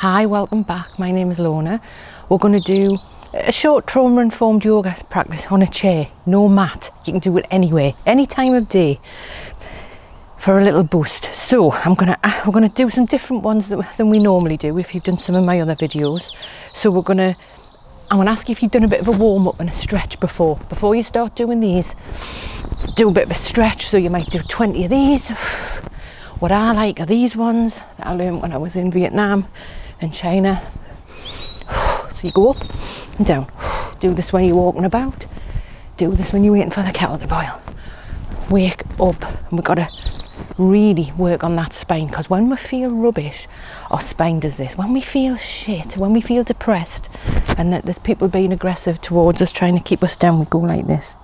Hi, welcome back. My name is Lorna. We're going to do a short trauma-informed yoga practice on a chair, no mat. You can do it anywhere, any time of day, for a little boost. So we're going to do some different ones than we normally do if you've done some of my other videos. So I'm going to ask you if you've done a bit of a warm-up and a stretch before you start doing these. Do a bit of a stretch, so you might do 20 of these. What I like are these ones that I learned when I was in Vietnam and China. So you go up and down. Do this when you're walking about. Do this when you're waiting for the kettle to boil. Wake up, and we've got to really work on that spine, because when we feel rubbish, our spine does this. When we feel shit, when we feel depressed, and that there's people being aggressive towards us, trying to keep us down, we go like this.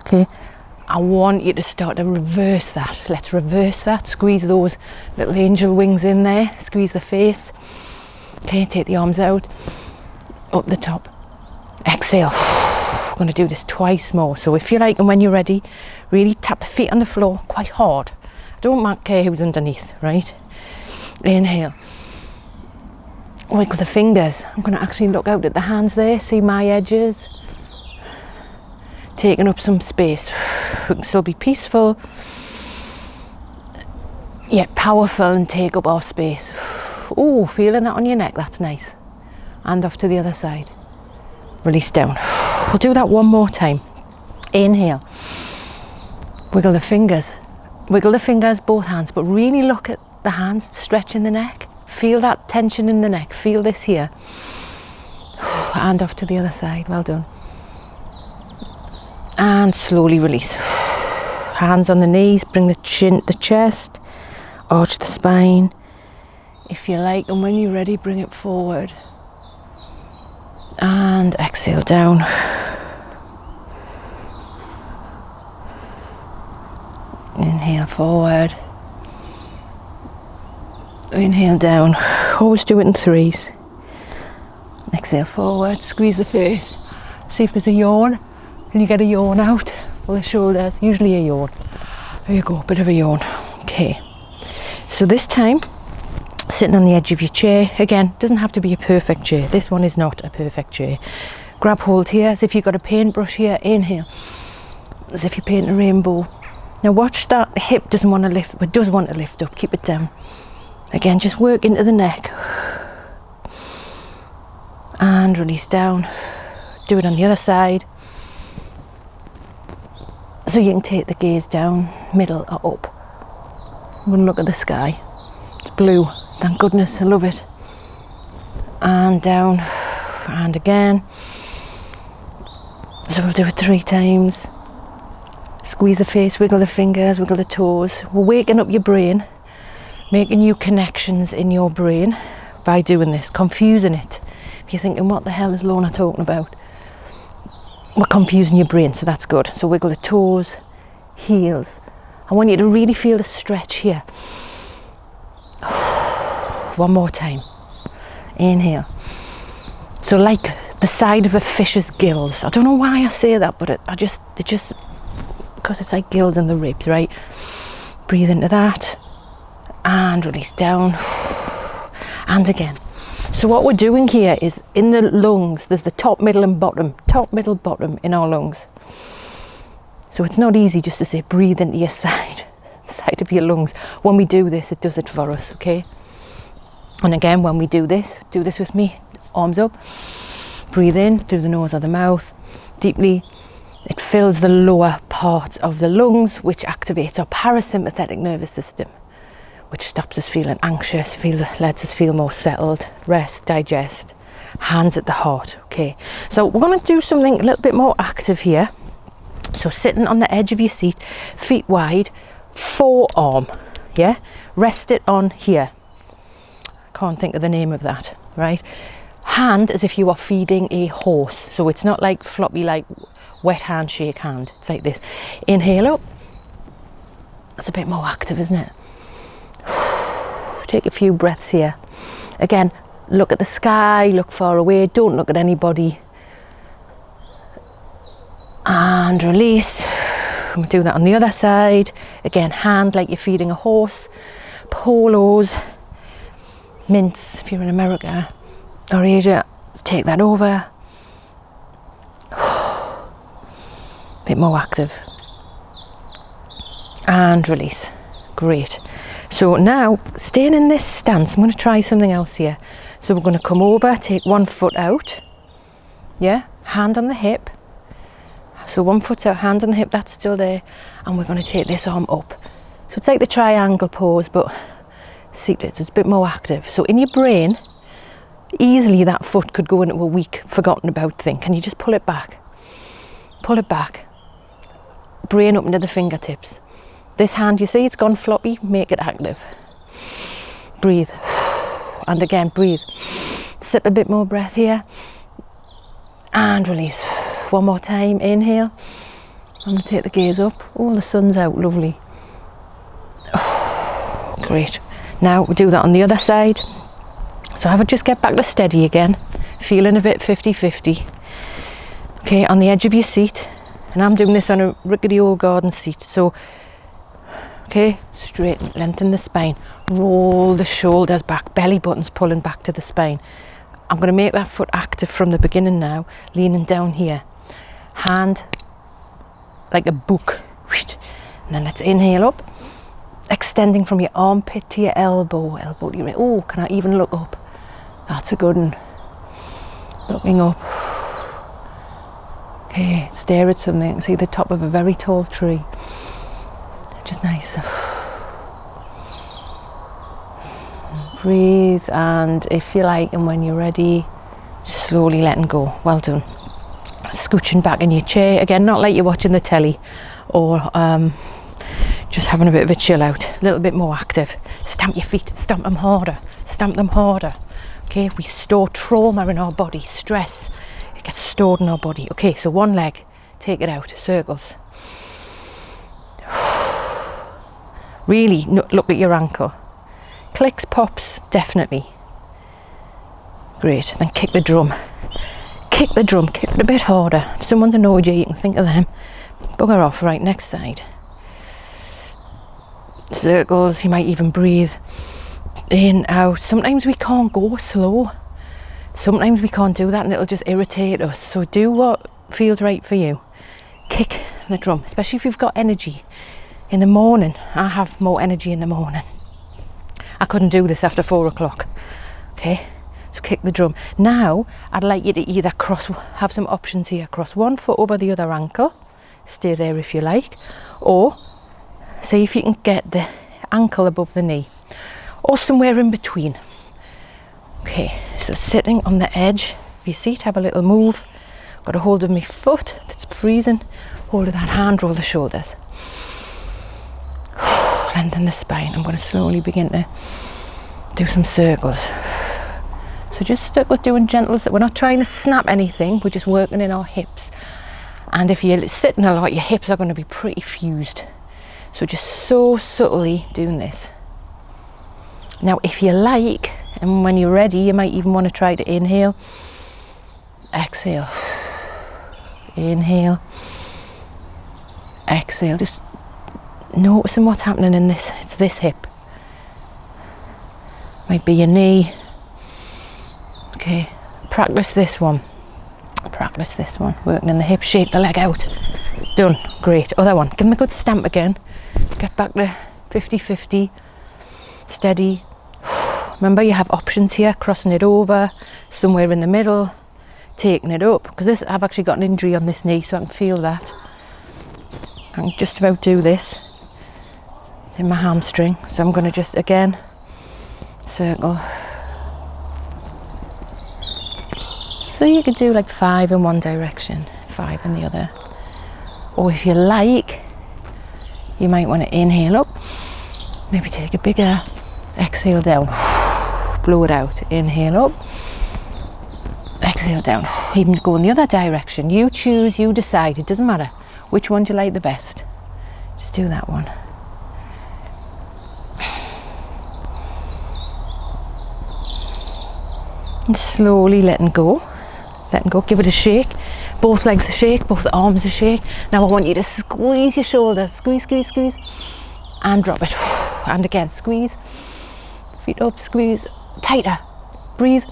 Okay, I want you to start to reverse that. Let's reverse that. Squeeze those little angel wings in there. Squeeze the face. Okay, take the arms out, up the top. Exhale. We're going to do this twice more. So if you like, and when you're ready, really tap the feet on the floor quite hard. Don't care who's underneath, right? Inhale. Wiggle the fingers. I'm going to actually look out at the hands there. See my edges. Taking up some space. We can still be peaceful, yet powerful, and take up our space. Oh, feeling that on your neck, that's nice. And off to the other side. Release down. We'll do that one more time. Inhale. Wiggle the fingers. Wiggle the fingers, both hands, but really look at the hands, stretching the neck. Feel that tension in the neck. Feel this here. And off to the other side. Well done. And slowly release. Hands on the knees, bring the chin to the chest, arch the spine. If you like, and when you're ready, bring it forward. And exhale down. Inhale forward. Inhale down. Always do it in threes. Exhale forward, squeeze the face. See if there's a yawn. Can you get a yawn out? Or the shoulders, usually a yawn. There you go, a bit of a yawn. Okay. So this time, sitting on the edge of your chair. Again, doesn't have to be a perfect chair. This one is not a perfect chair. Grab hold here as if you've got a paintbrush here. Inhale. As if you're painting a rainbow. Now watch that. The hip doesn't want to lift, but does want to lift up. Keep it down. Again, just work into the neck. And release down. Do it on the other side. So you can take the gaze down, middle or up. And look at the sky. It's blue. Thank goodness, I love it. And down, and again. So we'll do it 3 times. Squeeze the face, wiggle the fingers, wiggle the toes. We're waking up your brain, making new connections in your brain by doing this, confusing it. If you're thinking, what the hell is Lorna talking about? We're confusing your brain, so that's good. So wiggle the toes, heels. I want you to really feel the stretch here. One more time. Inhale. So like the side of a fish's gills. I don't know why I say that, but it just because it's like gills in the ribs, right? Breathe into that and release down. And again. So what we're doing here is in the lungs, there's the top, middle and bottom. Top, middle, bottom in our lungs. So it's not easy just to say breathe into your side of your lungs. When we do this, it does it for us, okay? And again, when we do this with me, arms up. Breathe in through the nose or the mouth, deeply. It fills the lower part of the lungs, which activates our parasympathetic nervous system, which stops us feeling anxious, lets us feel more settled, rest, digest. Hands at the heart, okay? So we're going to do something a little bit more active here. So sitting on the edge of your seat, feet wide, forearm, yeah? Rest it on here. I can't think of the name of that, right? Hand as if you are feeding a horse. So it's not like floppy, like wet hand, shake hand. It's like this. Inhale up. That's a bit more active, isn't it? Take a few breaths here. Again, look at the sky, look far away, don't look at anybody. And release. We'll do that on the other side. Again, hand like you're feeding a horse. Polos. mince if you're in America or Asia. Take that over. Bit more active. And release. Great. So now, staying in this stance, I'm going to try something else here. So we're going to come over, take one foot out. Yeah, hand on the hip. So one foot's out, hand on the hip, that's still there. And we're going to take this arm up. So it's like the triangle pose, but seated, so it's a bit more active. So in your brain, easily that foot could go into a weak, forgotten about thing. Can you just pull it back? Pull it back. Brain up into the fingertips. This hand, you see, it's gone floppy, make it active. Breathe. And again, breathe. Sip a bit more breath here. And release. One more time, inhale. I'm going to take the gaze up. Oh, the sun's out, lovely. Oh, great. Now we'll do that on the other side. So I would just get back to steady again. Feeling a bit 50-50. Okay, on the edge of your seat. And I'm doing this on a rickety old garden seat. So, okay, straighten, lengthen the spine. Roll the shoulders back, belly buttons pulling back to the spine. I'm going to make that foot active from the beginning now, leaning down here. Hand like a book. And then let's inhale up. Extending from your armpit to your elbow. Elbow to your... Oh, can I even look up? That's a good one. Looking up. Okay, stare at something. See the top of a very tall tree. Just nice. Breathe, and if you like, and when you're ready, just slowly letting go. Well done. Scooching back in your chair. Again, not like you're watching the telly or just having a bit of a chill out. A little bit more active. Stamp your feet. Stamp them harder. Stamp them harder. Okay, we store trauma in our body. Stress. It gets stored in our body. Okay, so one leg. Take it out. Circles. Really look at your ankle. Clicks, pops, definitely. Great. Then kick the drum. Kick the drum. Kick it a bit harder. If someone's annoyed you, you can think of them. Bugger off. Right, next side. Circles. You might even breathe in, out. Sometimes we can't go slow. Sometimes we can't do that and it'll just irritate us. So do what feels right for you. Kick the drum, especially if you've got energy. In the morning, I have more energy in the morning. I couldn't do this after 4 o'clock. Okay, so kick the drum. Now, I'd like you to either have some options here. Cross one foot over the other ankle. Stay there if you like. Or, see if you can get the ankle above the knee. Or somewhere in between. Okay, so sitting on the edge of your seat, have a little move. Got a hold of my foot that's freezing. Hold of that hand, roll the shoulders. Lengthen the spine. I'm going to slowly begin to do some circles. So just stick with doing gentle. We're not trying to snap anything. We're just working in our hips. And if you're sitting a lot, your hips are going to be pretty fused. So just so subtly doing this. Now, if you like, and when you're ready, you might even want to try to inhale. Exhale. Inhale. Exhale. Just noticing what's happening in this. It's this hip. Might be your knee. Okay, practice this one. Practice this one. Working in the hip, shake the leg out. Done. Great. Other one. Give them a good stamp again. Get back to 50-50. Steady. Remember, you have options here. Crossing it over, somewhere in the middle, taking it up. Because I've actually got an injury on this knee, so I can feel that. I can just about do this in my hamstring. So I'm going to just, again, circle. So you could do like 5 in one direction, 5 in the other. Or if you like, you might want to inhale up. Maybe take a bigger exhale down. Blow it out. Inhale up. Exhale down. Even go in the other direction. You choose, you decide. It doesn't matter which one you like the best. Just do that one. And slowly letting go. Letting go. Give it a shake. Both legs a shake. Both arms a shake. Now I want you to squeeze your shoulders. Squeeze, squeeze, squeeze. And drop it. And again, squeeze. Feet up, squeeze. Tighter. Breathe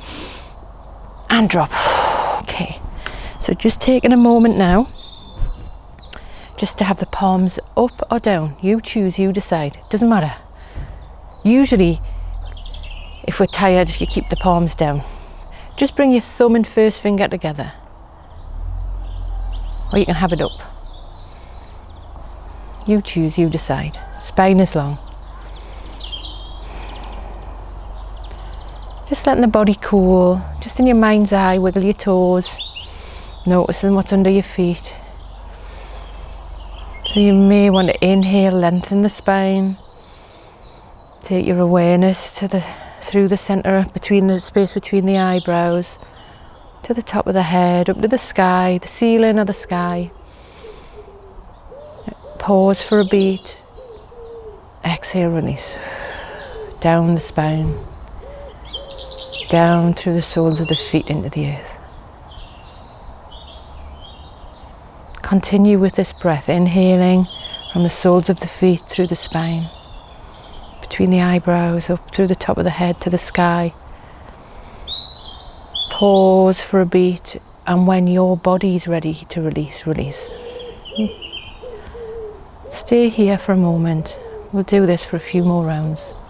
and drop. Okay, so just taking a moment now just to have the palms up or down. You choose, you decide, doesn't matter. Usually if we're tired, you keep the palms down. Just bring your thumb and first finger together, or you can have it up. You choose, you decide. Spine is long. Just letting the body cool. Just in your mind's eye, wiggle your toes, noticing what's under your feet. So you may want to inhale, lengthen the spine. Take your awareness through the centre, between the space between the eyebrows, to the top of the head, up to the sky, the ceiling or the sky. Pause for a beat. Exhale, release. Down the spine. Down through the soles of the feet into the earth. Continue with this breath, inhaling from the soles of the feet through the spine, between the eyebrows, up through the top of the head to the sky. Pause for a beat, and when your body's ready to release, release. Stay here for a moment. We'll do this for a few more rounds.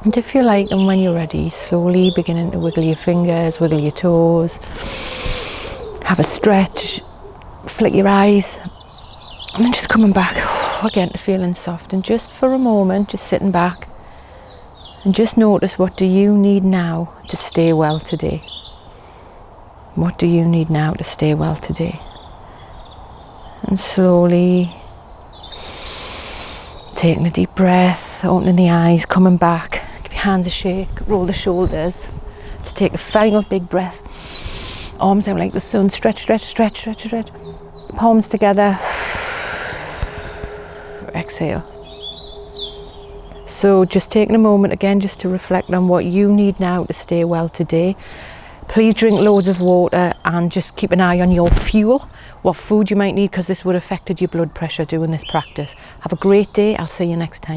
And if you like, and when you're ready, slowly beginning to wiggle your fingers, wiggle your toes, have a stretch, flick your eyes, and then just coming back again to feeling soft. And just for a moment, just sitting back and just notice, what do you need now to stay well today? What do you need now to stay well today? And slowly taking a deep breath, opening the eyes, coming back. Hands a shake, roll the shoulders. Just take a final big breath. Arms out like the sun. Stretch, stretch, stretch, stretch, stretch. Palms together. Exhale. So just taking a moment again just to reflect on what you need now to stay well today. Please drink loads of water and just keep an eye on your fuel, what food you might need, because this would have affected your blood pressure doing this practice. Have a great day. I'll see you next time.